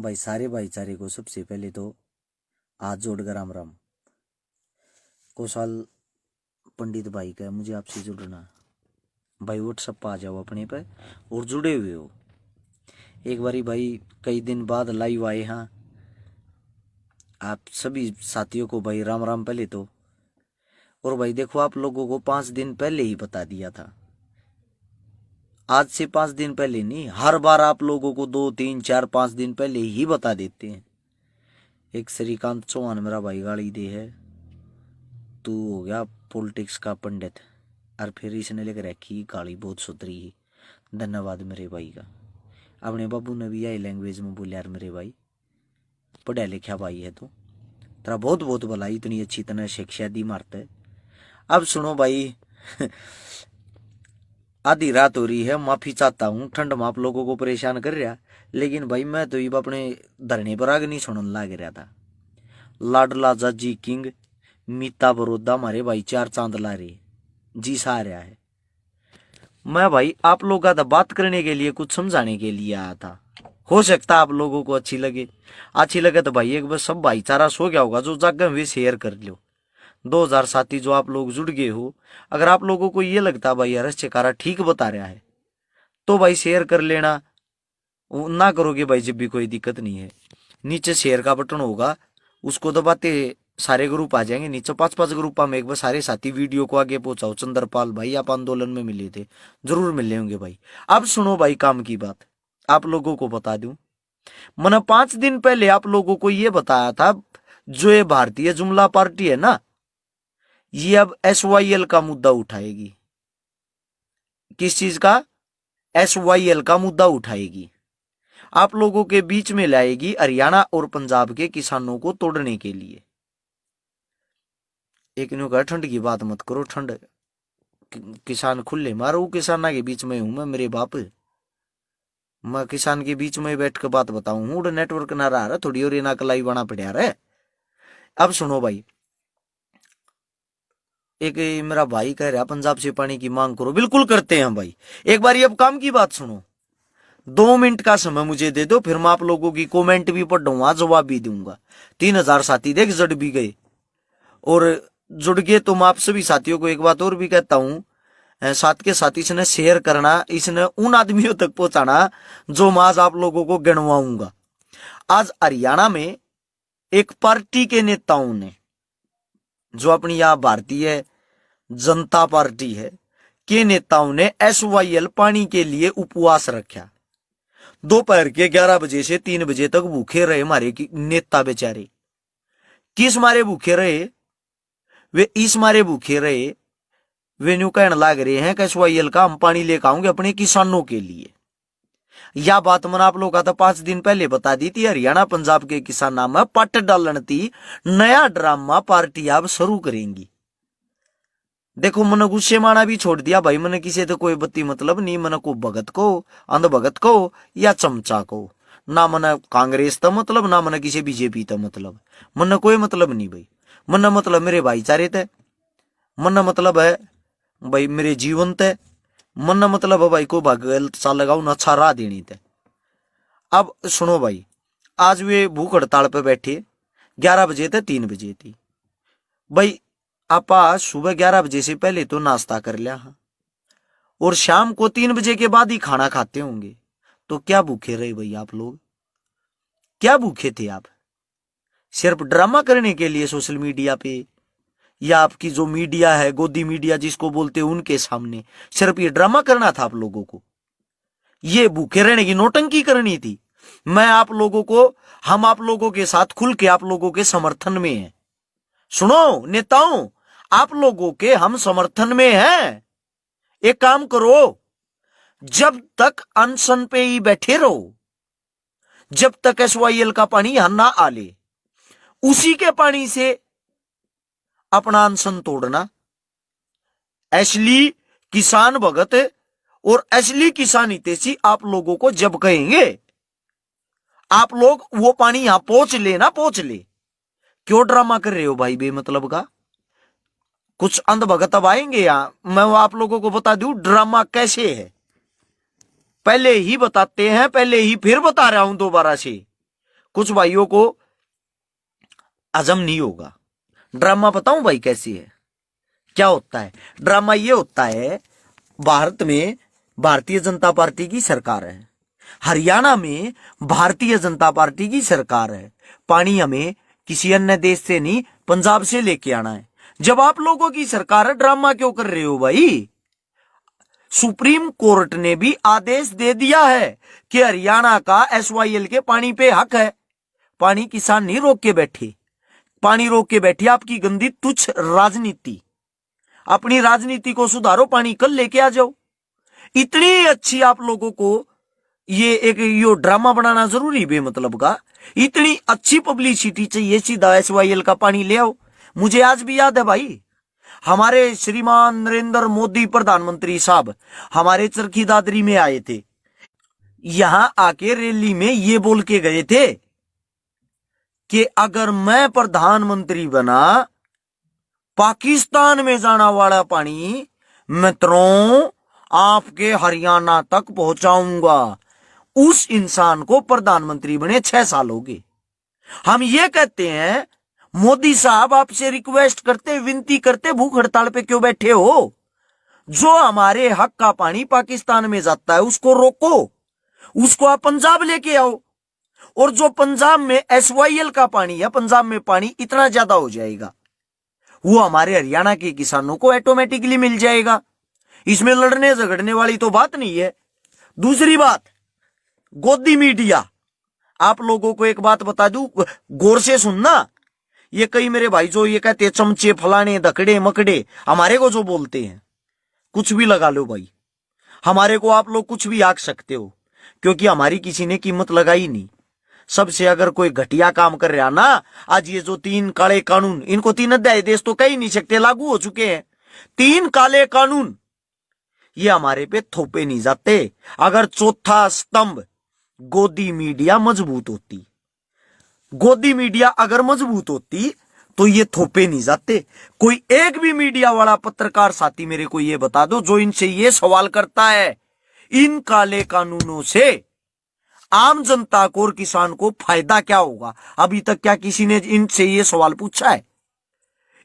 भाई सारे भाईचारे को सबसे पहले तो हाथ जोड़कर राम राम। कौशल पंडित भाई का मुझे आपसे जुड़ना भाई, व्हाट्सएप पर आ जाओ अपने पे और जुड़े हुए हो। एक बारी भाई कई दिन बाद लाइव आए हैं। आप सभी साथियों को भाई राम राम पहले तो। और भाई देखो, आप लोगों को 5 दिन पहले ही बता दिया था, आज से 5 दिन पहले नहीं, हर बार आप लोगों को 2 3 4 5 दिन पहले ही बता देते हैं। एक श्रीकांत चौहान मेरा भाई गाली दे है, तू हो गया पॉलिटिक्स का पंडित, और फिर इसने लेकर रखी गाली बहुत सुधरी ही। धन्यवाद मेरे भाई का। अपने बाबू ने भी यही लैंग्वेज में बोले, यार मेरे भाई पढ़ा लिखा भाई है तो तेरा बहुत बहुत भला, इतनी अच्छी तरह शिक्षा दी मारते। अब सुनो भाई आधी रात हो रही है, माफी चाहता हूँ, ठंड में आप लोगों को परेशान कर रहा, लेकिन भाई मैं तो ये अपने धरने पर आग नहीं सुनने लग रहा था। लाडला जाजी किंग मीता बरोदा हमारे भाई 4 चांद ला रहे जी सा रहा है। मैं भाई आप लोगों का बात करने के लिए, कुछ समझाने के लिए आया था। हो सकता आप लोगों को अच्छी लगे तो भाई एक बार सब भाईचारा सो गया होगा, जो जागे हुए शेयर कर लो। 2000 साथी जो आप लोग जुड़ गए हो, अगर आप लोगों को ये लगता भाई यार चकारा ठीक बता रहा है तो भाई शेयर कर लेना, ना करोगे भाई जब भी कोई दिक्कत नहीं है। नीचे शेयर का बटन होगा, उसको दबाते सारे ग्रुप आ जाएंगे। नीचे 5 5 ग्रुप में एक बार सारे साथी वीडियो को आगे पहुंचाओ। चंद्रपाल भाई आप आंदोलन में मिले थे, जरूर मिले होंगे भाई। अब सुनो भाई, काम की बात आप लोगों को बता दूं, मैंने 5 दिन पहले आप लोगों को ये बताया था, जो ये भारतीय जुमला पार्टी है ना, ये अब SYL का मुद्दा उठाएगी। किस चीज का? SYL का मुद्दा उठाएगी, आप लोगों के बीच में लाएगी हरियाणा और पंजाब के किसानों को तोड़ने के लिए। एक न्यू कहा ठंड की बात मत करो, ठंड किसान खुले मारो, किसाना के बीच में हूं मैं मेरे बाप। मैं किसान के बीच में बैठ कर बात बताऊं हूं, नेटवर्क ना रहा थोड़ी और ना कलाई बना पड़ा रहा। अब सुनो भाई, एक मेरा भाई कह रहा पंजाब से पानी की मांग करो, बिल्कुल करते हैं भाई। एक बार अब काम की बात सुनो, 2 मिनट का समय मुझे दे दो, फिर मैं आप लोगों की कमेंट भी पढ़ूंगा, जवाब भी दूंगा। 3000 साथी देख जड़ भी गए और जुड़ गए। तो मैं आप सभी साथियों को एक बात और भी कहता हूं, साथ के साथ इसने शेयर करना, इसने उन आदमियों तक पहुंचाना जो मैं आज आप लोगों को गिनवाऊंगा। आज हरियाणा में एक पार्टी के नेताओं ने, जो अपनी यहां भारतीय जनता पार्टी है, के नेताओं ने SYL पानी के लिए उपवास रखा। दोपहर के 11 बजे से 3 बजे तक भूखे रहे हमारे नेता बेचारे। किस मारे भूखे रहे? वे इस मारे भूखे रहे, वे न्यू कहने लाग रहे हैं कि SYL का हम पानी लेकर आऊंगे अपने किसानों के लिए। यह बात मैंने आप लोगों का तो 5 दिन पहले बता दी थी। हरियाणा पंजाब के किसानों में पट डालन थी, नया ड्रामा पार्टी अब शुरू करेंगी। देखो मैंने गुस्से माना भी छोड़ दिया भाई, मैंने किसी तो कोई बत्ती मतलब नहीं, मैंने को भगत को, अंध भगत को या चमचा को, ना मैंने कांग्रेस तो मतलब, ना मैंने किसी BJP तो मतलब, मैंने कोई मतलब नहीं भाई। मैंने मतलब मेरे भाईचारे थे, मैंने मतलब है भाई मेरे जीवन थे, मैंने मतलब है भाई को गलत सा लगाऊ ना अच्छा राह देनी थे। अब सुनो भाई, आज वे भूख हड़ताल पे बैठे, 11 बजे थे 3 बजे थी भाई। आप आज सुबह 11 बजे से पहले तो नाश्ता कर लिया और शाम को 3 बजे के बाद ही खाना खाते होंगे, तो क्या भूखे रहे भाई आप लोग? क्या भूखे थे आप? सिर्फ ड्रामा करने के लिए सोशल मीडिया पे, या आपकी जो मीडिया है गोदी मीडिया जिसको बोलते हैं, उनके सामने सिर्फ ये ड्रामा करना था आप लोगों को? ये भूखे रहने की नौटंकी करनी थी? मैं आप लोगों को, हम आप लोगों के साथ खुल के आप लोगों के समर्थन में हैं। सुनो नेताओं, आप लोगों के हम समर्थन में हैं। एक काम करो, जब तक अनशन पे ही बैठे रहो, जब तक SYL का पानी यहां ना आ ले, उसी के पानी से अपना अनशन तोड़ना। असली किसान भगत और असली किसान हितैषी आप लोगों को जब कहेंगे, आप लोग वो पानी यहां पहुंच ले ना पहुंच ले। क्यों ड्रामा कर रहे हो भाई बेमतलब का? कुछ अंध भगत अब आएंगे यहां, मैं आप लोगों को बता दूं ड्रामा कैसे है, पहले ही बताते हैं, पहले ही फिर बता रहा हूं दोबारा से। कुछ भाइयों को हजम नहीं होगा। ड्रामा बताऊं भाई कैसी है, क्या होता है ड्रामा? ये होता है, भारत में भारतीय जनता पार्टी की सरकार है, हरियाणा में भारतीय जनता पार्टी की सरकार है। पानी हमें किसी अन्य देश से नहीं, पंजाब से लेके आना है। जब आप लोगों की सरकार है, ड्रामा क्यों कर रहे हो भाई? सुप्रीम कोर्ट ने भी आदेश दे दिया है कि हरियाणा का SYL के पानी पे हक है। पानी किसान नहीं रोक के बैठे, पानी रोक के बैठी आपकी गंदी तुच्छ राजनीति। अपनी राजनीति को सुधारो, पानी कल लेके आ जाओ। इतनी अच्छी आप लोगों को ये ड्रामा बनाना जरूरी बेमतलब का? इतनी अच्छी पब्लिसिटी चाहिए, सीधा SYL का पानी ले आओ। मुझे आज भी याद है भाई, हमारे श्रीमान नरेंद्र मोदी प्रधानमंत्री साहब हमारे चरखी दादरी में आए थे। यहां आके रैली में ये बोल के गए थे कि अगर मैं प्रधानमंत्री बना, पाकिस्तान में जाना वाला पानी मित्रों आपके हरियाणा तक पहुंचाऊंगा। उस इंसान को प्रधानमंत्री बने 6 साल हो गए। हम ये कहते हैं मोदी साहब आपसे रिक्वेस्ट करते, विनती करते, भूख हड़ताल पे क्यों बैठे हो? जो हमारे हक का पानी पाकिस्तान में जाता है उसको रोको, उसको आप पंजाब लेके आओ। और जो पंजाब में SYL का पानी है, पंजाब में पानी इतना ज्यादा हो जाएगा, वो हमारे हरियाणा के किसानों को ऑटोमेटिकली मिल जाएगा। इसमें लड़ने झगड़ने वाली तो बात नहीं है। दूसरी बात, गोदी मीडिया। आप लोगों को एक बात बता दूं, गौर से सुनना। ये कई मेरे भाई जो ये कहते हैं चमचे फलाने धकड़े मकड़े, हमारे को जो बोलते हैं, कुछ भी लगा लो भाई, हमारे को आप लोग कुछ भी आंक सकते हो, क्योंकि हमारी किसी ने कीमत लगाई नहीं। सबसे अगर कोई घटिया काम कर रहा ना, आज ये जो 3 काले कानून, इनको 3 अध्याय देश तो कह ही नहीं सकते, लागू हो चुके हैं 3 काले कानून, ये हमारे पे थोपे नहीं जाते। अगर चौथा स्तंभ गोदी मीडिया मजबूत होती, गोदी मीडिया अगर मजबूत होती तो ये थोपे नहीं जाते। कोई एक भी मीडिया वाला पत्रकार साथी मेरे को ये बता दो जो इनसे ये सवाल करता है, इन काले कानूनों से आम जनता को और किसान को फायदा क्या होगा? अभी तक क्या किसी ने इनसे ये सवाल पूछा है?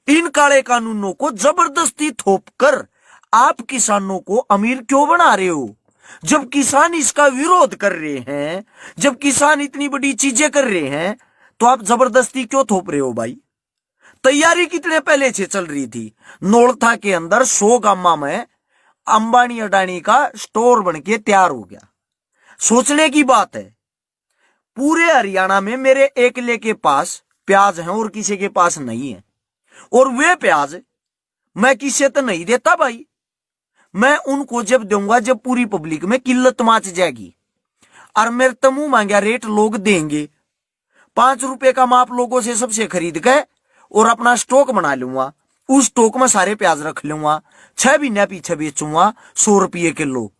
इन काले कानूनों को जबरदस्ती थोपकर आप किसानों को अमीर क्यों बना रहे हो? जब किसान इसका विरोध कर रहे हैं, जब किसान इतनी बड़ी चीजें कर रहे हैं, तो आप जबरदस्ती क्यों थोप रहे हो भाई? तैयारी कितने पहले से चल रही थी। नौलथा के अंदर 100 गामा में अंबानी अडानी का स्टोर बनके तैयार हो गया। सोचने की बात है, पूरे हरियाणा में मेरे अकेले के पास प्याज है और किसी के पास नहीं है, और वे प्याज मैं किसी तो नहीं देता भाई। मैं उनको जब दूंगा जब पूरी पब्लिक में किल्लत मच जाएगी, और मेरे तमु मांगा रेट लोग देंगे। 5 रुपए का मैं आप लोगों से सबसे खरीद के और अपना स्टॉक बना लूंगा। उस स्टॉक में सारे प्याज रख लूंगा, 6 महीने पीछे बेचूंगा 100 रुपये किलो।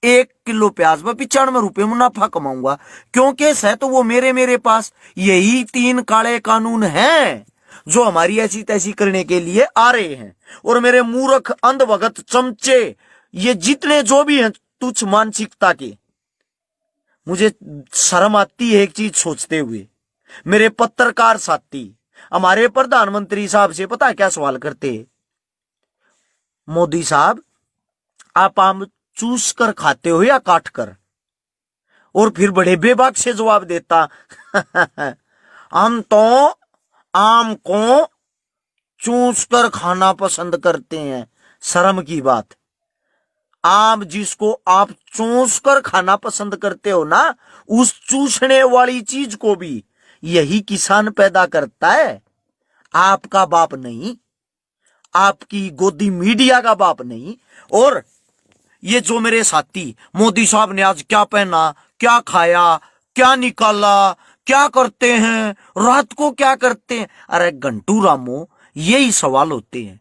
1 किलो प्याज में 95 रुपये मुनाफा कमाऊंगा, क्योंकि सह तो वो मेरे पास यही 3 काले कानून हैं जो हमारी ऐसी तैसी करने के लिए आ रहे हैं। और मेरे मूर्ख अंधभगत चमचे ये जितने जो भी हैं तुच्छ मानसिकता के, मुझे शर्म आती है एक चीज सोचते हुए। मेरे पत्रकार साथी हमारे प्रधानमंत्री साहब से पता है क्या सवाल करते हैं? मोदी साहब आप आम चूस कर खाते हो या काट कर? और फिर बड़े बेबाक से जवाब देता हम तो आम को चूस कर खाना पसंद करते हैं। शर्म की बात। आम जिसको आप चूस कर खाना पसंद करते हो ना, उस चूसने वाली चीज को भी यही किसान पैदा करता है, आपका बाप नहीं, आपकी गोदी मीडिया का बाप नहीं। और ये जो मेरे साथी, मोदी साहब ने आज क्या पहना, क्या खाया, क्या निकाला, क्या करते हैं, रात को क्या करते हैं? अरे घंटू रामो, यही सवाल होते हैं।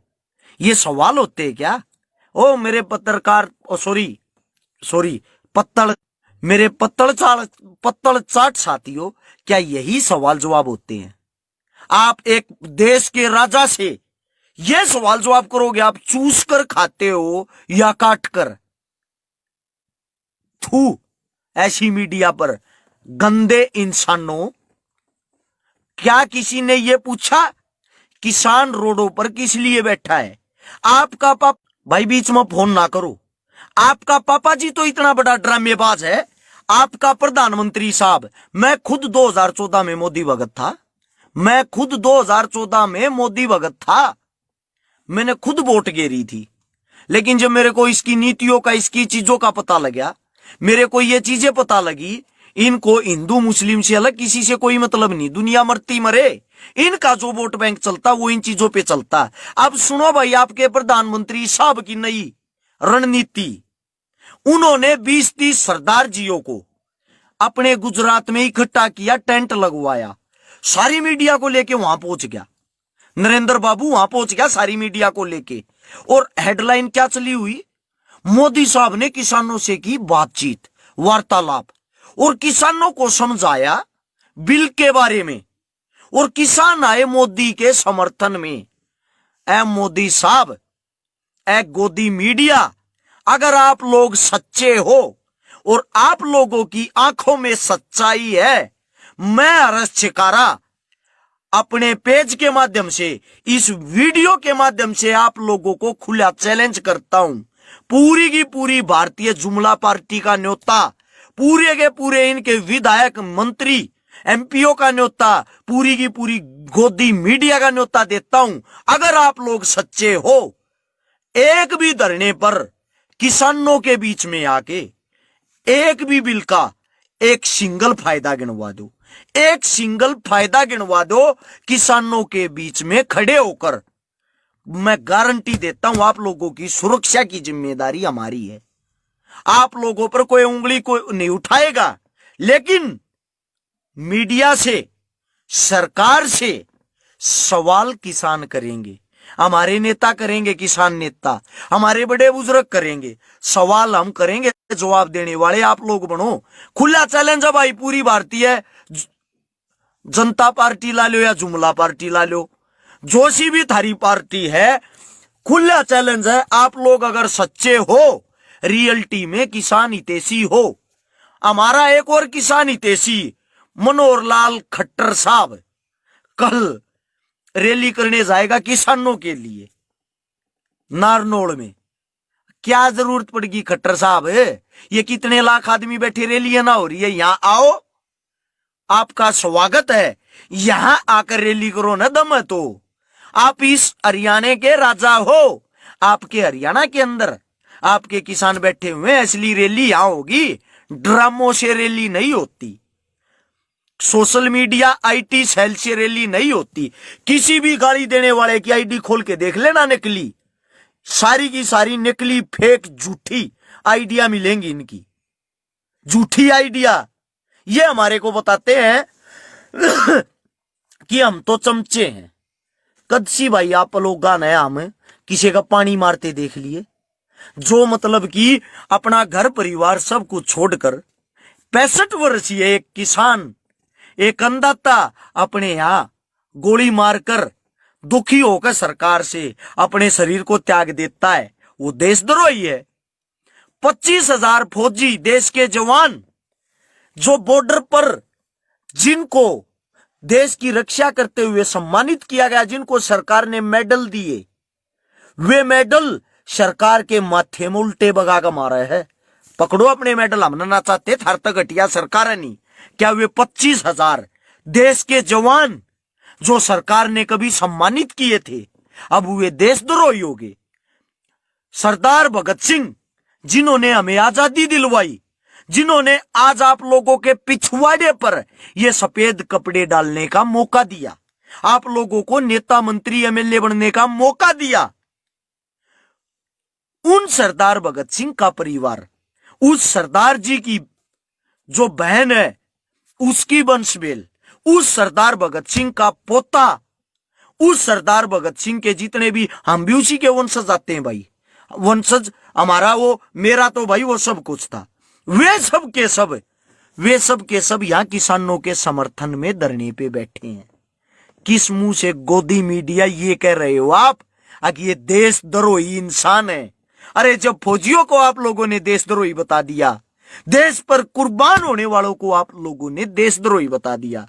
ये सवाल होते हैं क्या? ओ मेरे पत्रकार, सॉरी मेरे पत्तल चाट साथियों, क्या यही सवाल जवाब होते हैं? आप एक देश के राजा से यह सवाल जवाब करोगे, आप चूस कर खाते हो या काट कर? थू ऐसी मीडिया पर, गंदे इंसानों। क्या किसी ने ये पूछा किसान रोडों पर किस लिए बैठा है? आपका पापा, भाई बीच में फोन ना करो, आपका पापा जी तो इतना बड़ा ड्रामेबाज है। आपका प्रधानमंत्री साहब, मैं खुद 2014 में मोदी भगत था, मैं खुद 2014 में मोदी भगत था, मैंने खुद वोट गिरी थी। लेकिन जब मेरे को इसकी नीतियों का, इसकी चीजों का पता लगा, मेरे को ये चीजें पता लगी, इनको हिंदू मुस्लिम से अलग किसी से कोई मतलब नहीं, दुनिया मरती मरे, इनका जो वोट बैंक चलता वो इन चीजों पे चलता। अब सुनो भाई, आपके प्रधानमंत्री साहब की नई रणनीति, उन्होंने 20-30 सरदार जियों को अपने गुजरात में इकट्ठा किया, टेंट लगवाया, सारी मीडिया को लेके वहां पहुंच गया, नरेंद्र बाबू वहां पहुंच गया सारी मीडिया को लेके। और हेडलाइन क्या चली हुई, मोदी साहब ने किसानों से की बातचीत, वार्तालाप, और किसानों को समझाया बिल के बारे में, और किसान आए मोदी के समर्थन में। ए मोदी साहब, ए गोदी मीडिया, अगर आप लोग सच्चे हो और आप लोगों की आंखों में सच्चाई है, मैं हर्ष छिकारा अपने पेज के माध्यम से, इस वीडियो के माध्यम से आप लोगों को खुला चैलेंज करता हूं। पूरी की पूरी भारतीय जुमला पार्टी का न्योता, पूरे के पूरे इनके विधायक मंत्री एमपीओ का न्योता, पूरी की पूरी गोदी मीडिया का न्योता देता हूं। अगर आप लोग सच्चे हो, एक भी धरने पर किसानों के बीच में आके एक भी बिल का एक सिंगल फायदा गिनवा दो, एक सिंगल फायदा गिनवा दो किसानों के बीच में खड़े होकर, मैं गारंटी देता हूं आप लोगों की सुरक्षा की जिम्मेदारी हमारी है। आप लोगों पर कोई उंगली को नहीं उठाएगा, लेकिन मीडिया से, सरकार से सवाल किसान करेंगे, हमारे नेता करेंगे, किसान नेता, हमारे बड़े बुजुर्ग करेंगे, सवाल हम करेंगे, जवाब देने वाले आप लोग बनो। खुला चैलेंज है भाई, पूरी भारतीय जनता पार्टी ला लो या जुमला पार्टी ला लो, जो सी भी थारी पार्टी है, खुला चैलेंज है। आप लोग अगर सच्चे हो, रियलिटी में किसान हितैषी हो, हमारा एक और किसान हितैषी मनोहर लाल खट्टर साहब कल रैली करने जाएगा किसानों के लिए नारनौल में। क्या जरूरत पड़ेगी खट्टर साहब, ये कितने लाख आदमी बैठे, रैली ना हो रही है, यहां आओ, आपका स्वागत है, यहां आकर रैली करो ना, दम है तो। आप इस हरियाणा के राजा हो, आपके हरियाणा के अंदर आपके किसान बैठे हुए हैं, असली रैली यहां होगी, ड्रामों से रैली नहीं होती, सोशल मीडिया आईटी सेल से रैली नहीं होती। किसी भी गाली देने वाले की आईडी खोल के देख लेना, नकली, सारी की सारी नकली, फेक, झूठी आइडिया मिलेंगी इनकी, झूठी आइडिया। ये हमारे को बताते हैं कि हम तो चमचे हैं। कदसी भाई आप लोग गाना है, हम किसी का पानी मारते देख लिए, जो मतलब कि अपना घर परिवार सब कुछ छोड़कर 65 वर्षीय एक किसान, एक अन्नदाता अपने यहां गोली मारकर दुखी होकर सरकार से अपने शरीर को त्याग देता है, वो देशद्रोही है। 25,000 फौजी देश के जवान जो बॉर्डर पर, जिनको देश की रक्षा करते हुए सम्मानित किया गया, जिनको सरकार ने मेडल दिए, वे मेडल सरकार के माथे में उल्टे बगा कर मारा है। पकड़ो अपने मेडल, हम ना चाहते, थार तक घटिया सरकार है नहीं। क्या वे 25,000 देश के जवान जो सरकार ने कभी सम्मानित किए थे, अब वे देशद्रोही हो गए? सरदार भगत सिंह, जिन्होंने हमें आजादी दिलवाई, जिन्होंने आज आप लोगों के पिछवाड़े पर ये सफेद कपड़े डालने का मौका दिया, आप लोगों को नेता मंत्री एमएलए बनने का मौका दिया, उन सरदार भगत सिंह का परिवार, उस सरदार जी की जो बहन है उसकी वंशबेल, उस सरदार भगत सिंह का पोता, उस सरदार भगत सिंह के जितने भी, हम भी उसी के वंशज आते हैं भाई, वंशज हमारा, वो मेरा तो भाई वो सब कुछ था। वे सब के सब, वे सब के सब यहां किसानों के समर्थन में धरने पे बैठे हैं। किस मुंह से गोदी मीडिया ये कह रहे हो आप कि ये देशद्रोही इंसान है? अरे जब फौजियों को आप लोगों ने देशद्रोही बता दिया, देश पर कुर्बान होने वालों को आप लोगों ने देशद्रोही बता दिया,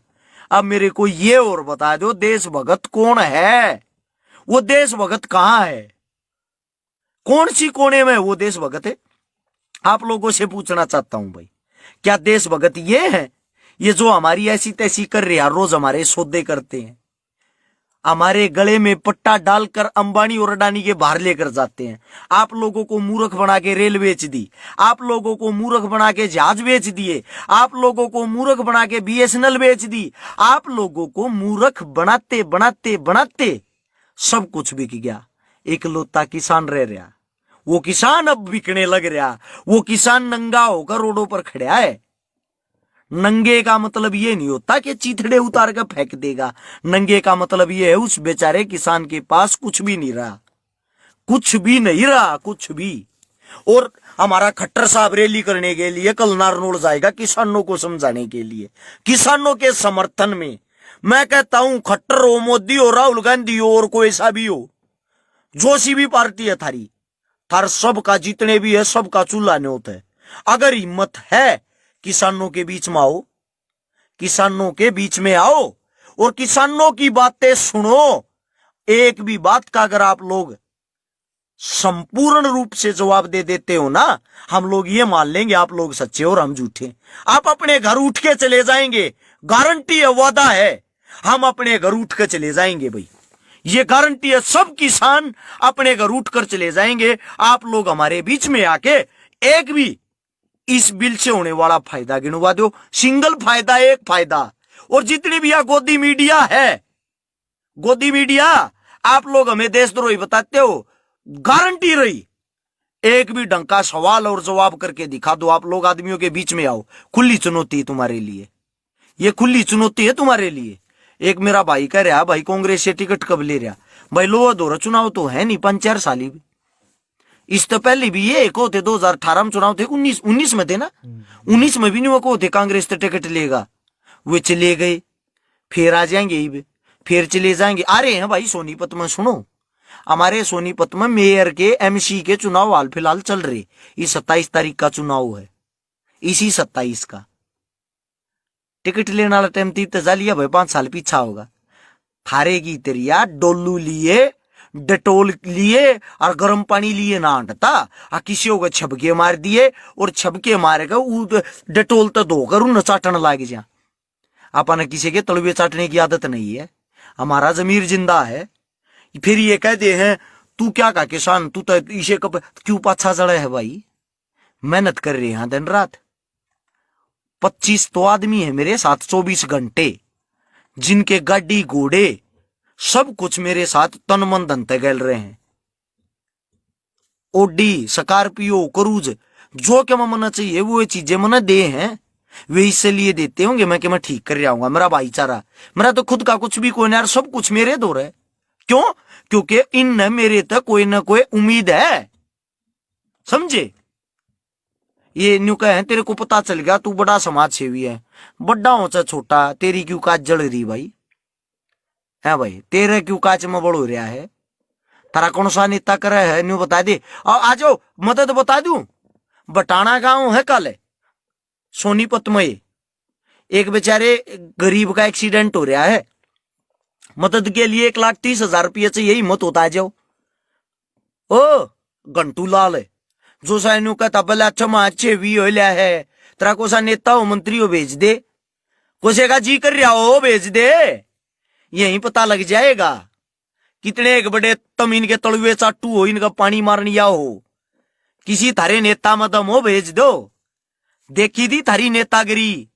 अब मेरे को ये और बता दो, देशभक्त कौन है? वो देशभक्त कहाँ है? कौन सी कोने में वो देशभक्त है? आप लोगों से पूछना चाहता हूं भाई, क्या देशभक्त ये है? ये जो हमारी ऐसी तैसी कर रहे हैं, रोज हमारे सौदे करते हैं, हमारे गले में पट्टा डालकर अंबानी और अडानी के बाहर लेकर जाते हैं। आप लोगों को मूर्ख बना के रेल बेच दी, आप लोगों को मूर्ख बना के जहाज बेच दिए, आप लोगों को मूर्ख बना के बीएसएनएल बेच दी। आप लोगों को मूर्ख बनाते बनाते बनाते सब कुछ बिक गया। इकलौता किसान रह रहा, वो किसान अब बिकने लग रहा। वो किसान नंगा होकर रोडों पर खड़ा है। नंगे का मतलब ये नहीं होता कि चीथड़े उतार कर फेंक देगा। नंगे का मतलब ये है उस बेचारे किसान के पास कुछ भी नहीं रहा, कुछ भी नहीं रहा, कुछ भी। और हमारा खट्टर साहब रैली करने के लिए कल नारनौल जाएगा किसानों को समझाने के लिए, किसानों के समर्थन में। मैं कहता हूं खट्टर हो, मोदी हो, राहुल गांधी हो, और कोई ऐसा भी हो, जो सी भी पार्टी है थारी, थार सबका जितने भी है सबका चूल्हा न्योत है। अगर हिम्मत है किसानों के बीच में आओ, किसानों के बीच में आओ और किसानों की बातें सुनो। एक भी बात का अगर आप लोग संपूर्ण रूप से जवाब दे देते हो ना, हम लोग ये मान लेंगे आप लोग सच्चे और हम झूठे। आप अपने घर उठ के चले जाएंगे, गारंटी है, वादा है, हम अपने घर उठ के चले जाएंगे भाई, ये गारंटी है। सब किसान अपने घर उठकर चले जाएंगे। आप लोग हमारे बीच में आके एक भी इस बिल से होने वाला फायदा गिनवा दो। सिंगल फायदा, एक फायदा। और जितनी भी यह गोदी मीडिया है, गोदी मीडिया, आप लोग हमें देशद्रोही बताते हो, गारंटी रही एक भी ढंग का सवाल और जवाब करके दिखा दो। आप लोग आदमियों के बीच में आओ, खुली चुनौती है तुम्हारे लिए, ये खुली चुनौती है तुम्हारे लिए। एक मेरा भाई कह रहा, भाई कांग्रेस से टिकट कब ले रहा? भाई लो दोहरा चुनाव तो है नहीं, 5-4 साल ही। इस तो पहले भी ये एक होते 2018 में चुनाव थे, 19 में थे ना, 19 में भी नहीं वो को थे कांग्रेस तो टिकट लेगा, वे चले गए, फिर आ जाएंगे, फिर चले जाएंगे। आ रहे हैं भाई सोनीपत में, सुनो, हमारे सोनीपत में मेयर के, एमसी के चुनाव हाल फिलहाल चल रहे। इस 27 तारीख का चुनाव है, इसी 27 का। टिकट लेने वाला टाइम तीत जा लिया भाई, 5 साल पीछा होगा। थारे की तेरिया डोलू लिए, डेटोल लिए और गर्म पानी लिए ना हटता, किसी को छबके मार दिए और छबके मारेगा डेटोल तो धोकर उन चाटन लाग जा। अपन किसी के तलवे चाटने की आदत नहीं है, हमारा जमीर जिंदा है। फिर ये कहते हैं तू क्या का किसान, तू तो इसे कब क्यों पाछा चढ़ा है? भाई मेहनत कर रहे हैं दिन रात, 25 तो आदमी है मेरे साथ 24 घंटे, जिनके गाड़ी घोड़े सब कुछ मेरे साथ तन मन धन तक गल रहे हैं। ओडी, स्कॉर्पियो, क्रूज, जो क्या मना चाहिए वो चीजें मना दे हैं, वे इसलिए देते होंगे मैं कि मैं ठीक कर रहा हूँ, मेरा भाईचारा, मेरा तो खुद का कुछ भी कोई ना, सब कुछ मेरे दो है। क्यों? क्योंकि इन मेरे तक कोई ना कोई उम्मीद है, समझे? ये न्यू कहे तेरे को पता चल गया तू बड़ा समाज सेवी है, बड़ा हो चाहे छोटा, तेरी क्यों काज जल रही भाई है? भाई तेरे क्यों काच में बड़ हो रहा है? तारा कौन सा नेता करे है न्यू बता दे। और आ जाओ मदद बता दूं, बटाना गांव है कल सोनीपत में, एक बेचारे गरीब का एक्सीडेंट हो रहा है, मदद के लिए 1,30,000 रुपये चाहिए, हिम्मत होता है जाओ। ओ घंटू लाल है जो साइनू कहता भले अच्छा अच्छे भी हो लिया है, तेरा को सा नेता हो मंत्री हो भेज दे, कोसे का जी कर रहा हो भेज दे, यही पता लग जाएगा कितने एक बड़े तम इनके तलवे चाटू हो, इनका पानी मारनिया हो। किसी थारे नेता मदम हो भेज दो। देखी थी थारी नेतागिरी,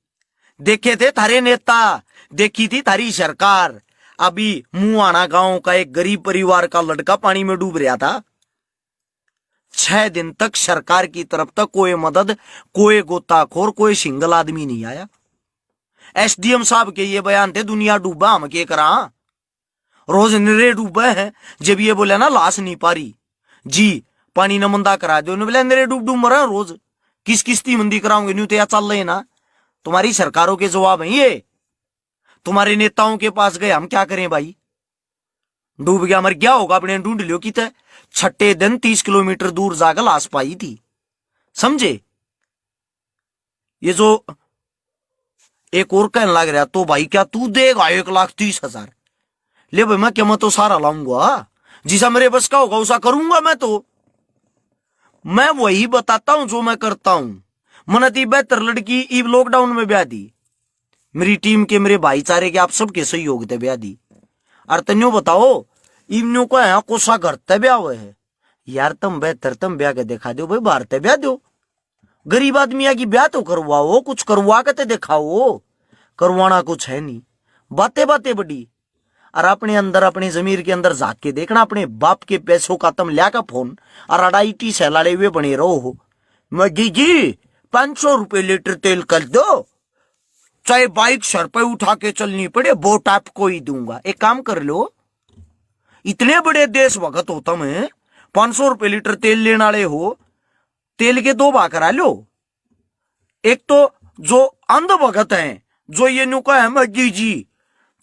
देखे थे थारे नेता, देखी थी थारी सरकार। अभी मुआना गांव का एक गरीब परिवार का लड़का पानी में डूब रहा था, 6 दिन तक सरकार की तरफ तक कोई मदद, कोई गोताखोर, कोई सिंगल आदमी नहीं आया। एसडीएम साहब के ये बयान थे दुनिया डूबा हम के करा, रोज निरे डूबे हैं। जब ये बोले ना लाश नहीं पारी जी पानी न मंदा करा दो, बोले निरे डूब डूब मरा रोज, किस किस्ती मंदी कराओगे? न्यू तो या चल रहे ना, तुम्हारी सरकारों के जवाब है ये। तुम्हारे नेताओं के पास गए, हम क्या करें भाई? डूब गया मर गया होगा, अपने ढूंढ लियो कि छठे दिन 30 किलोमीटर दूर जाकर लाश पाई थी, समझे? ये जो एक और कहने लग रहा, तो भाई क्या तू देगा 1,30,000? ले भाई मैं क्या, मैं तो सारा लाऊंगा, जिसा मेरे बस का होगा उसा करूंगा। मैं वही बताता हूं जो मैं करता हूं। मनती बेहतर लड़की ईब लॉकडाउन में ब्याह दी, मेरी टीम के, मेरे भाईचारे के, आप सबके सहयोग थे ब्याह दी। और तन्यो बताओ इवन्यों को यहाँ कोसा घर ते ब्याह हुए है यार, तुम बेहतर तुम ब्याह के दिखा दो भाई, बाहर ते ब्याह दो। गरीब आदमी की ब्याह तो करवाओ, कुछ करवा के ते दिखाओ। करवाना कुछ है नहीं, बातें बातें बड़ी। और अपने अंदर, अपनी जमीर के अंदर झाक के देखना, अपने बाप के पैसों का तुम लिया का फोन और अड़ाईटी से लड़े हुए बने रहो हो। मजी जी 500 रुपए लीटर तेल कर दो, चाहे बाइक सर पे उठा के चलनी पड़े, वोट आपको ही दूंगा। एक काम कर लो, इतने बड़े देशभक्त हो तुम, 500 रुपए लीटर तेल लेने वाले हो, तेल के 2 भाग करा लो। एक तो जो अंध भगत है, जो ये नु का है मजी जी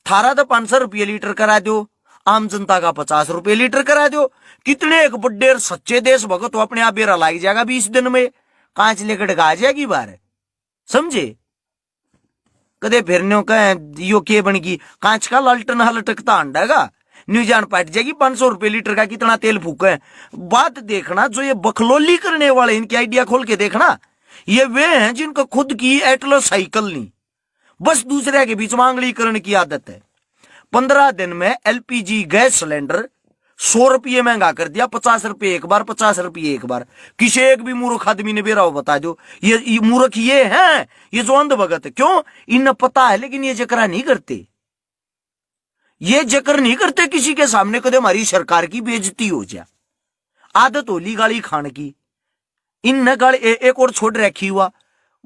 थारा तो 500 रुपये लीटर करा दो, आम जनता का 50 रुपये लीटर करा दो। कितने एक बड्डे सच्चे देशभक्त हो, अपने आप बेरा लाग जाएगा 20 दिन में, कांच लेकर ढका जाएगी बाहर, समझे। कदे फिरने का यो के बन गई, कांच का लालटन हलटकता अंडागा, न्यू जान पाट जाएगी 500 रुपये लीटर का कितना तेल फूका है। बात देखना, जो ये बखलोली करने वाले, इनकी आइडिया खोल के देखना, ये वे हैं जिनको खुद की एटलस साइकिल नहीं, बस दूसरे के बीच मांगलीकरण की आदत है। 15 दिन में एलपीजी गैस सिलेंडर 100 रुपये महंगा कर दिया, 50 रुपये एक बार, 50 रुपये एक बार। किसी एक भी मूर्ख आदमी ने बेरा हो बता दो, ये मूर्ख ये हैं, ये जो अंध भगत है। क्यों? इन्हें पता है, लेकिन ये जकरा नहीं करते, ये जिक्र नहीं करते किसी के सामने, कदे हमारी सरकार की बेइज्जती हो जाए। आदत होली गाली खान की। इन गाली एक और छोड़ रखी हुआ,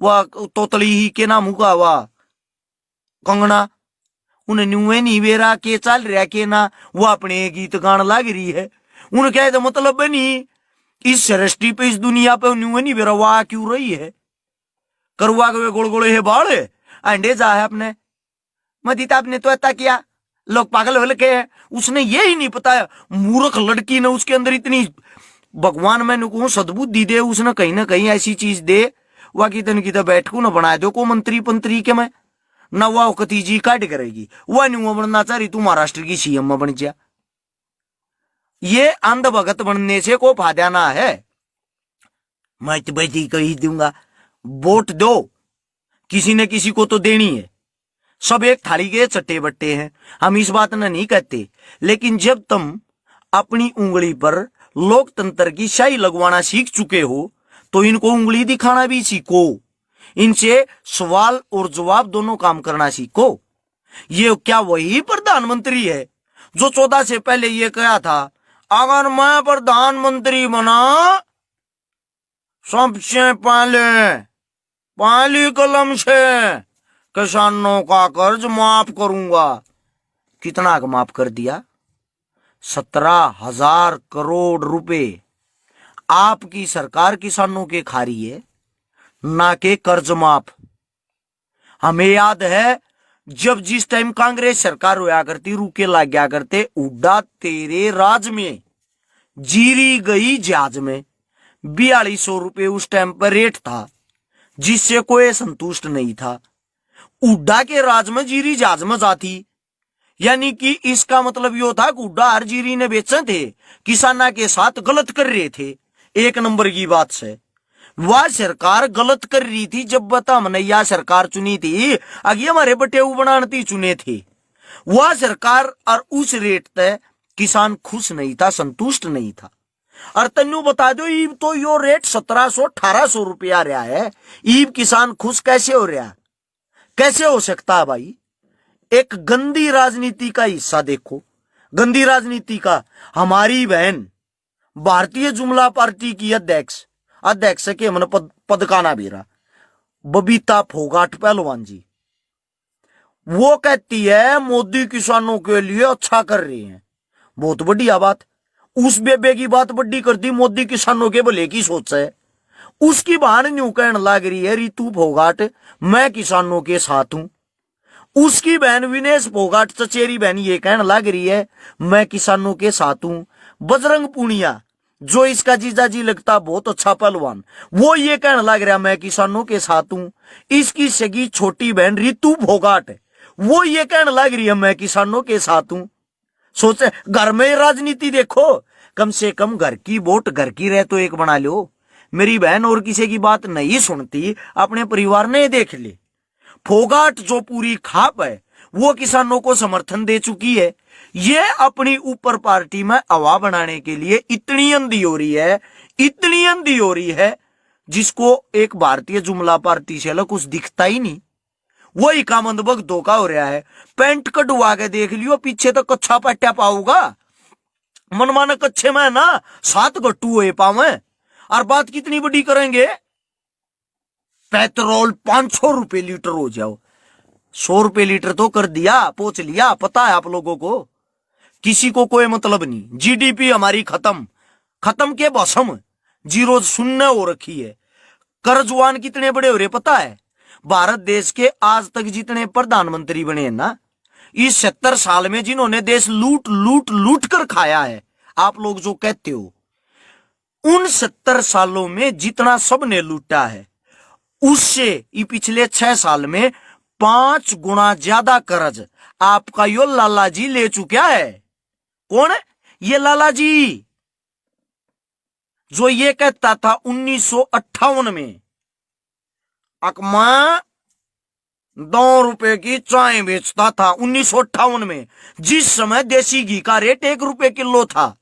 वह तोतली ही के नाम हुआ, वह कंगना, उन्हें न्यूए नहीं बेरा के चल रहा के ना, वो अपने गीत गान लग रही है। उन्हें क्या मतलब नहीं, इस सृष्टि पे, इस दुनिया पे न्यूए नहीं बेरा वाह क्यों रही है, करवा के गोल गोले है बाल अंडे जा है अपने मदीता, आपने तो ऐसा किया, लोग पागल हो लगे हैं। उसने ये ही नहीं पता, मूर्ख लड़की ने उसके अंदर इतनी, भगवान मैंने कहूं सद्बुद्धि दे, उसने कहीं ना कहीं ऐसी चीज दे, वह की तन की तो बैठकू ना बना दो को मंत्री पंत्री के, मैं ना वह कतीजी काट करेगी, वह नहीं बनना चाह रही, तू महाराष्ट्र की सीएम में बन जा। ये अंध भगत बनने से को फायदा ना है। मैं तो बेटी को ही दूंगा, वोट दो, किसी ने किसी को तो देनी है, सब एक थाली के चट्टे बट्टे हैं, हम इस बात ना नहीं कहते। लेकिन जब तुम अपनी उंगली पर लोकतंत्र की शाही लगवाना सीख चुके हो, तो इनको उंगली दिखाना भी सीखो, इनसे सवाल और जवाब दोनों काम करना सीखो। ये क्या वही प्रधानमंत्री है जो 14 से पहले ये कहा था, अगर मैं प्रधानमंत्री बना सबसे पहली कलम से किसानों का कर्ज माफ करूंगा। कितना का माफ कर दिया? 17,000 करोड़ रुपए आपकी सरकार किसानों के खा रही है, ना के कर्ज माफ। हमें याद है जब जिस टाइम कांग्रेस सरकार होया करती, रुके लग गया करते, उड्डा तेरे राज में जीरी गई जहाज में 4200 रुपए उस टाइम पर रेट था, जिससे कोई संतुष्ट नहीं था। उड्डा के राज में जीरी जहाज में जाती, यानी कि इसका मतलब यो था कि उड्डा हर जीरी ने बेचे थे, किसाना के साथ गलत कर रहे थे। एक नंबर की बात से वह सरकार गलत कर रही थी। जब बता हमने यह सरकार चुनी थी, आगे हमारे बटेऊ बनाती चुने थे वह सरकार, और उस रेट तक किसान खुश नहीं था, संतुष्ट नहीं था। और तन्नू बता दो, ईब तो यो रेट 1700-1800 रुपया रहा है, ईब किसान खुश कैसे हो रहा? कैसे हो सकता है भाई? एक गंदी राजनीति का हिस्सा देखो, गंदी राजनीति का। हमारी बहन भारतीय जुमला पार्टी की अध्यक्ष के मन पद का ना बेरा बबीता फोगाट पहलवान जी, वो कहती है मोदी किसानों के लिए अच्छा कर रहे हैं, बहुत बढ़िया बात। उस बेबे की बात बड्डी कर दी, मोदी किसानों के भले की सोच है। उसकी बहन न्यू कहने लग रही है, रितु फोगाट मैं किसानों के साथ हूं। उसकी बहन विनेश फोगाट चचेरी बहन ये कहने लग रही है मैं किसानों के साथ हूं। बजरंग पुनिया जो इसका जीजाजी लगता बहुत अच्छा पहलवान, वो ये कहने लग रहा मैं किसानों के साथ हूं। इसकी सगी छोटी बहन रितु भोगाट है, वो ये कहने लग रही है मैं किसानों के साथ हूं। सोचे घर में राजनीति देखो, कम से कम घर की वोट घर की रह तो एक बना लो। मेरी बहन और किसी की बात नहीं सुनती, अपने परिवार ने देख ले। फोगाट जो पूरी खाप है वो किसानों को समर्थन दे चुकी है। ये अपनी ऊपर पार्टी में हवा बनाने के लिए इतनी अंधी हो रही है, इतनी अंधी हो रही है, जिसको एक भारतीय जुमला पार्टी से अलग कुछ दिखता ही नहीं। वही का मंदबक धोखा हो रहा है। पेंट कटवा के देख लियो, पीछे तो कच्छा पट्टा पाऊगा, मनमाना कच्छे में ना 7 गट्टू हुए पावे। और बात कितनी बड़ी करेंगे, पेट्रोल 500 रुपए लीटर हो जाओ, 100 रुपए लीटर तो कर दिया, पहुंच लिया। पता है आप लोगों को, किसी को कोई मतलब नहीं। जीडीपी हमारी खत्म, खत्म के बसम, जीरो शून्य हो रखी है। कर्जवान कितने बड़े हो रहे पता है? भारत देश के आज तक जितने प्रधानमंत्री बने हैं ना, इस 70 साल में जिन्होंने देश लूट लूट लूट कर खाया है, आप लोग जो कहते हो, उन 70 सालों में जितना सबने लूटा है, उससे ये पिछले 6 साल में 5 गुना ज्यादा कर्ज आपका यो लाला जी ले चुका है। कौन है ये लाला जी? जो ये कहता था 1958 में, अकमा 2 रुपए की चाय बेचता था 1958 में, जिस समय देसी घी का रेट 1 रुपए किलो था।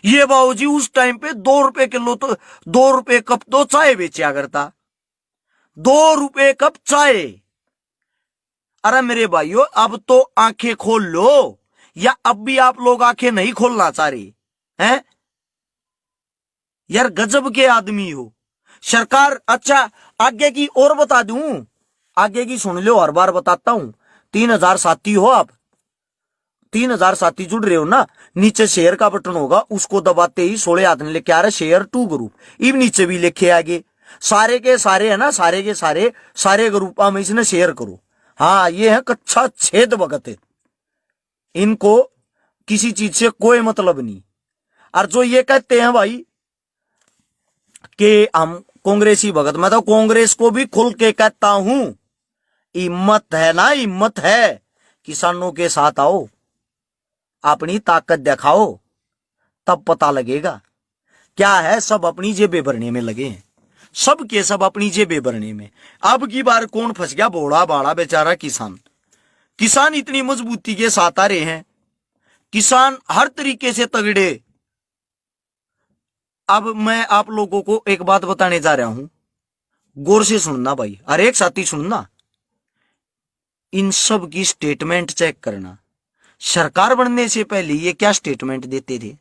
ये बाबूजी उस टाइम पे 2 रुपए किलो, तो 2 रुपए कप तो चाय बेचा करता, 2 रुपए कप चाय। अरे मेरे भाइयों, अब तो आंखें खोल लो, या अब भी आप लोग आंखें नहीं खोलना चाह रहे हैं? यार गजब के आदमी हो सरकार। अच्छा आगे की और बता दूं, आगे की सुन लो, हर बार बताता हूं। 3000 साथी हो आप, 3000 साथी जुड़ रहे हो ना, नीचे शेयर का बटन होगा, उसको दबाते ही 16 आदमी लेके आ रहे शेयर टू ग्रुप, इब नीचे भी लिखे आगे सारे के सारे है ना, सारे के सारे ग्रुप में इसने शेयर करो। हाँ ये है कच्चा छेद भगत है, इनको किसी चीज से कोई मतलब नहीं। और जो ये कहते हैं भाई कि हम कांग्रेसी भगत, मैं तो कांग्रेस को भी खुल के कहता हूं, हिम्मत है ना, हिम्मत है, किसानों के साथ आओ, अपनी ताकत दिखाओ, तब पता लगेगा। क्या है, सब अपनी जेबें भरने में लगे हैं, सब के सब अपनी जेबें भरने में। अब की बार कौन फंस गया? भोड़ा बाड़ा बेचारा किसान। किसान इतनी मजबूती के साथ आ रहे हैं, किसान हर तरीके से तगड़े। अब मैं आप लोगों को एक बात बताने जा रहा हूं, गौर से सुनना भाई, हर एक साथी सुनना। इन सब की स्टेटमेंट चेक करना। सरकार बनने से पहले ये क्या स्टेटमेंट देते थे?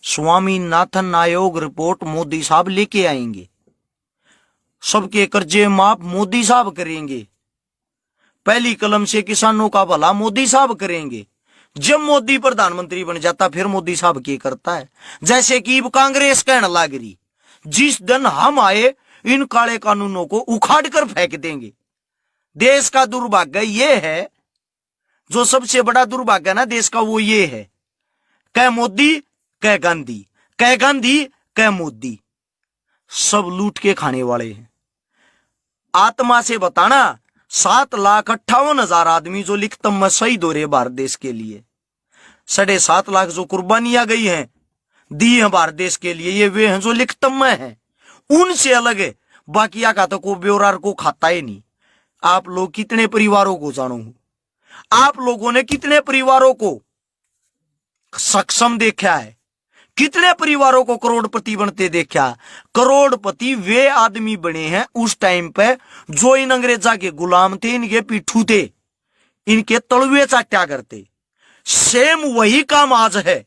स्वामीनाथन आयोग रिपोर्ट मोदी साहब लेके आएंगे, सबके कर्जे माफ मोदी साहब करेंगे, पहली कलम से किसानों का भला मोदी साहब करेंगे। जब मोदी प्रधानमंत्री बन जाता फिर मोदी साहब क्या करता है? जैसे कि कांग्रेस कहने लग रही, जिस दिन हम आए इन काले कानूनों को उखाड़ कर फेंक देंगे। देश का दुर्भाग्य ये है, जो सबसे बड़ा दुर्भाग्य ना देश का, वो ये है, कह मोदी कह गांधी, कह गांधी कह मोदी, सब लूट के खाने वाले हैं। आत्मा से बताना, 7,58,000 आदमी जो लिखतम में शहीद हो रहे भारत देश के लिए, 7.5 लाख जो कुर्बानियां गई हैं, दी हैं भारत देश के लिए, ये वे हैं जो लिखतम में हैं, उनसे अलग है। बाकिया का तो को ब्योरार को खाता ही नहीं। आप लोग कितने परिवारों को जानो, आप लोगों ने कितने परिवारों को सक्षम देखा है, कितने परिवारों को करोड़पति बनते देखा? करोड़पति वे आदमी बने हैं उस टाइम पे जो इन अंग्रेजा के गुलाम थे, इनके पिट्ठू थे, इनके तलवे चाट्या करते। सेम वही काम आज है।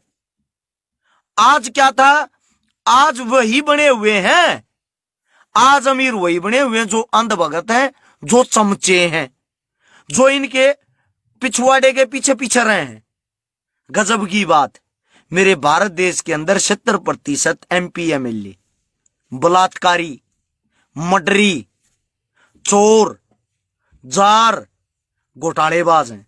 आज क्या था? आज वही बने हुए हैं, आज अमीर वही बने हुए हैं जो अंधभगत हैं, जो चमचे हैं, जो इनके पिछवाड़े के पीछे पीछे रहे हैं। गजब की बात, मेरे भारत देश के अंदर 70% MP MLA बलात्कारी, मर्डरी, चोर, जार, घोटालेबाज हैं।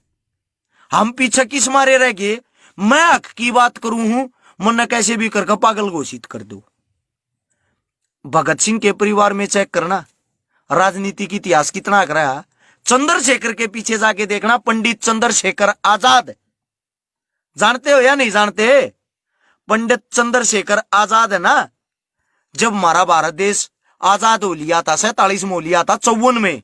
हम पीछे किस मारे रह गए? मैं हक की बात करूं हूं, मन कैसे भी करके पागल घोषित कर दो। भगत सिंह के परिवार में चेक करना राजनीति की इतिहास कितना रहा। चंद्रशेखर के पीछे जाके देखना, पंडित चंद्रशेखर आजाद, जानते हो या नहीं जानते? पंडित चंद्रशेखर आजाद है ना, जब हमारा भारत देश आजाद हो लिया था 47 में हो लिया था 54 में,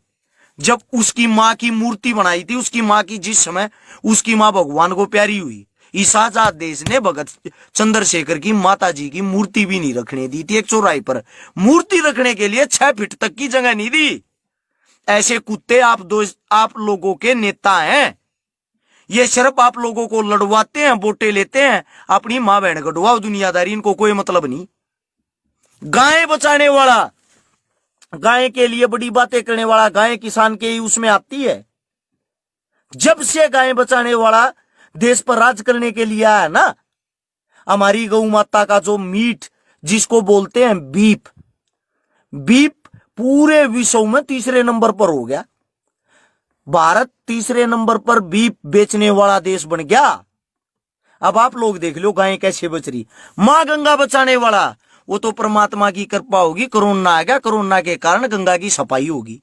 जब उसकी माँ की मूर्ति बनाई थी, उसकी माँ की जिस समय उसकी माँ भगवान को प्यारी हुई, इस आजाद देश ने भगत चंद्रशेखर की माता जी की मूर्ति भी नहीं रखने दी थी। एक चौराहे पर मूर्ति रखने के लिए 6 फीट तक की जगह नहीं दी। ऐसे कुत्ते आप लोगों के नेता हैं। ये सिर्फ आप लोगों को लड़वाते हैं, वोटे लेते हैं, अपनी माँ बहन गढ़वाओ, दुनियादारी इनको कोई मतलब नहीं। गाय बचाने वाला, गाय के लिए बड़ी बातें करने वाला, गाय किसान के ही उसमें आती है। जब से गाय बचाने वाला देश पर राज करने के लिए आया ना, हमारी गौ माता का जो मीट जिसको बोलते हैं बीफ, बीफ पूरे विश्व में 3रे नंबर पर हो गया। भारत 3रे नंबर पर बीफ बेचने वाला देश बन गया। अब आप लोग देख लो गाय कैसे बच रही। मां गंगा बचाने वाला, वो तो परमात्मा की कृपा होगी, कोरोना आ गया, कोरोना के कारण गंगा की सफाई होगी,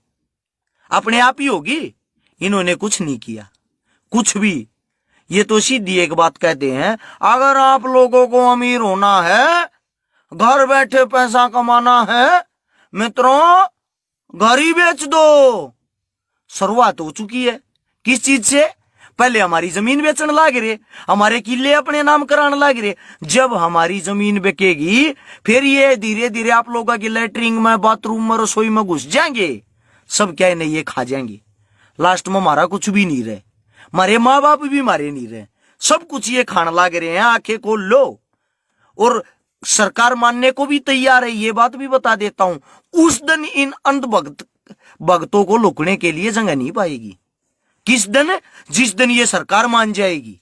अपने आप ही होगी। इन्होंने कुछ नहीं किया, कुछ भी। ये तो सीधी एक बात कहते हैं, अगर आप लोगों को अमीर होना है, घर बैठे पैसा कमाना है, मित्रों घर ही बेच दो। शुरुआत हो चुकी है किस चीज से? पहले हमारी जमीन बेचने लाग रहे, हमारे किले अपने नाम कराने लाग रहे। जब हमारी जमीन बिकेगी फिर ये धीरे धीरे आप लोगों की लैट्रिन में, बाथरूम में, रसोई में घुस जाएंगे। सब क्या है नहीं, ये खा जाएंगे। लास्ट में हमारा कुछ भी नहीं रहे, हमारे माँ बाप भी हमारे नहीं रहे, सब कुछ ये खाने लाग रहे हैं। आंखें खोल लो। और सरकार मानने को भी तैयार है, ये बात भी बता देता हूं। उस दिन इन अंध भक्तों को लुकने के लिए जगह नहीं पाएगी। किस दिन? जिस दिन ये सरकार मान जाएगी।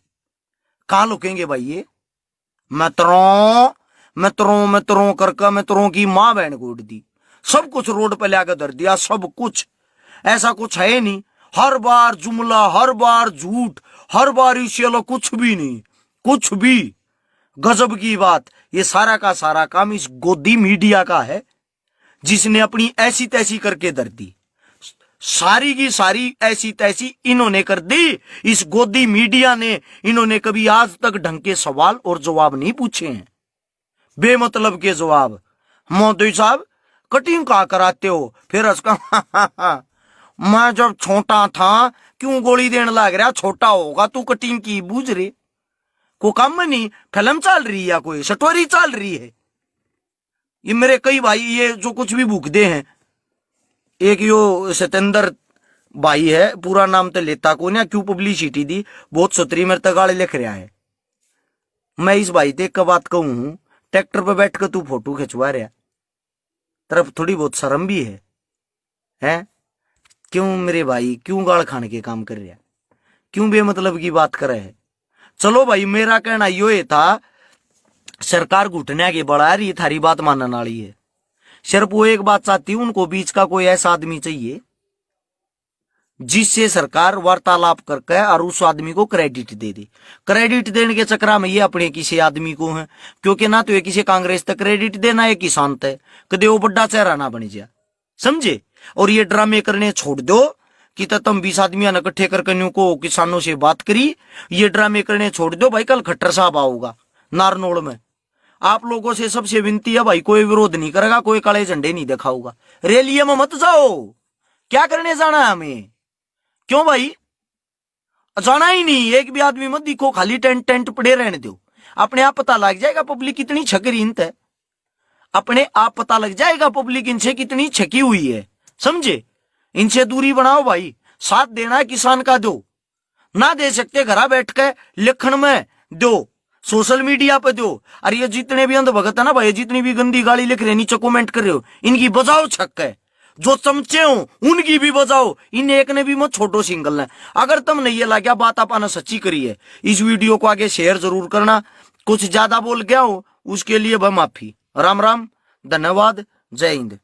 कहां लुकेंगे भाई ये? मित्रों मित्रों मित्रों करके मित्रों की मां बहन गोद दी, सब कुछ रोड पे लाकर धर दिया, सब कुछ। ऐसा कुछ है नहीं, हर बार जुमला, हर बार झूठ, हर बार इसे कुछ भी नहीं, कुछ भी। गजब की बात, ये सारा का सारा काम इस गोदी मीडिया का है, जिसने अपनी ऐसी तैसी करके धर दी। सारी की सारी ऐसी तैसी इन्होंने कर दी, इस गोदी मीडिया ने। इन्होंने कभी आज तक ढंग के सवाल और जवाब नहीं पूछे हैं, बेमतलब के जवाब। मोदी साहब कटिंग कहा कराते हो? फिर उसका मैं जब छोटा था क्यों गोली देने लग रहा? छोटा होगा तू कटिंग की बूझ रे, को काम नहीं। फिल्म चल रही है, कोई स्टोरी चल रही है। ये मेरे कई भाई ये जो कुछ भी भूखते हैं, एक यो सतेंद्र भाई है, पूरा नाम तो लेता को ना, क्यों पब्लिसिटी दी, बहुत सतरी मेरे तक गाड़ी लिख रहा है। मैं इस भाई देख का बात कहूं, ट्रैक्टर पे बैठ कर तू फोटो खिंचवा रहा, तरफ थोड़ी बहुत शर्म भी है? क्यों मेरे भाई, क्यों गाल खाने के काम कर रहा, क्यों बेमतलब की बात कर रहे है? चलो भाई, मेरा कहना यो था, सरकार घुटने के बड़ा है, ये थारी बात मानने वाली है। सिर्फ वो एक बात चाहती हूँ, उनको बीच का कोई ऐसा आदमी चाहिए जिससे सरकार वार्तालाप करके और उस आदमी को क्रेडिट दे दे। क्रेडिट देने के चक्कर में ये अपने किसी आदमी को है, क्योंकि ना तो ये किसी कांग्रेस तक क्रेडिट देना है, किसान तक कदे वो बड़ा चेहरा ना बन जाए, समझे? और ये ड्रामे करने छोड़ दो कि तुम 20 आदमियों ने इकट्ठे करके को किसानों से बात करी, ये ड्रामे करने छोड़ दो भाई। कल खट्टर साहब आओगा नारनौल में, आप लोगों से सबसे विनती है भाई, कोई विरोध नहीं करेगा, कोई काले झंडे नहीं दिखाऊगा, रैली में मत जाओ। क्या करने जाना है हमें? क्यों भाई जाना ही नहीं? एक भी आदमी मत दिखो, खाली टेंट पड़े रहने दो। अपने आप पता लग जाएगा पब्लिक कितनी छकरीनत है, अपने आप पता लग जाएगा पब्लिक इनसे कितनी छकी हुई है, समझे? इनसे दूरी बनाओ भाई। साथ देना है किसान का दो, ना दे सकते घर बैठ के लिखण में दो, सोशल मीडिया पे दो। और ये जितने भी अंधभगत है ना भाई, जितनी भी गंदी गाली लिख रहे, नीचे कमेंट कर रहे हो, इनकी बजाओ छक्के। जो चमचे हो उनकी भी बजाओ, इन एक ने भी मत छोटो सिंगल ने। अगर तुमने ये लगा बात आपने सच्ची करी है, इस वीडियो को आगे शेयर जरूर करना। कुछ ज्यादा बोल गया हो उसके लिए माफी। राम राम, धन्यवाद, जय हिंद।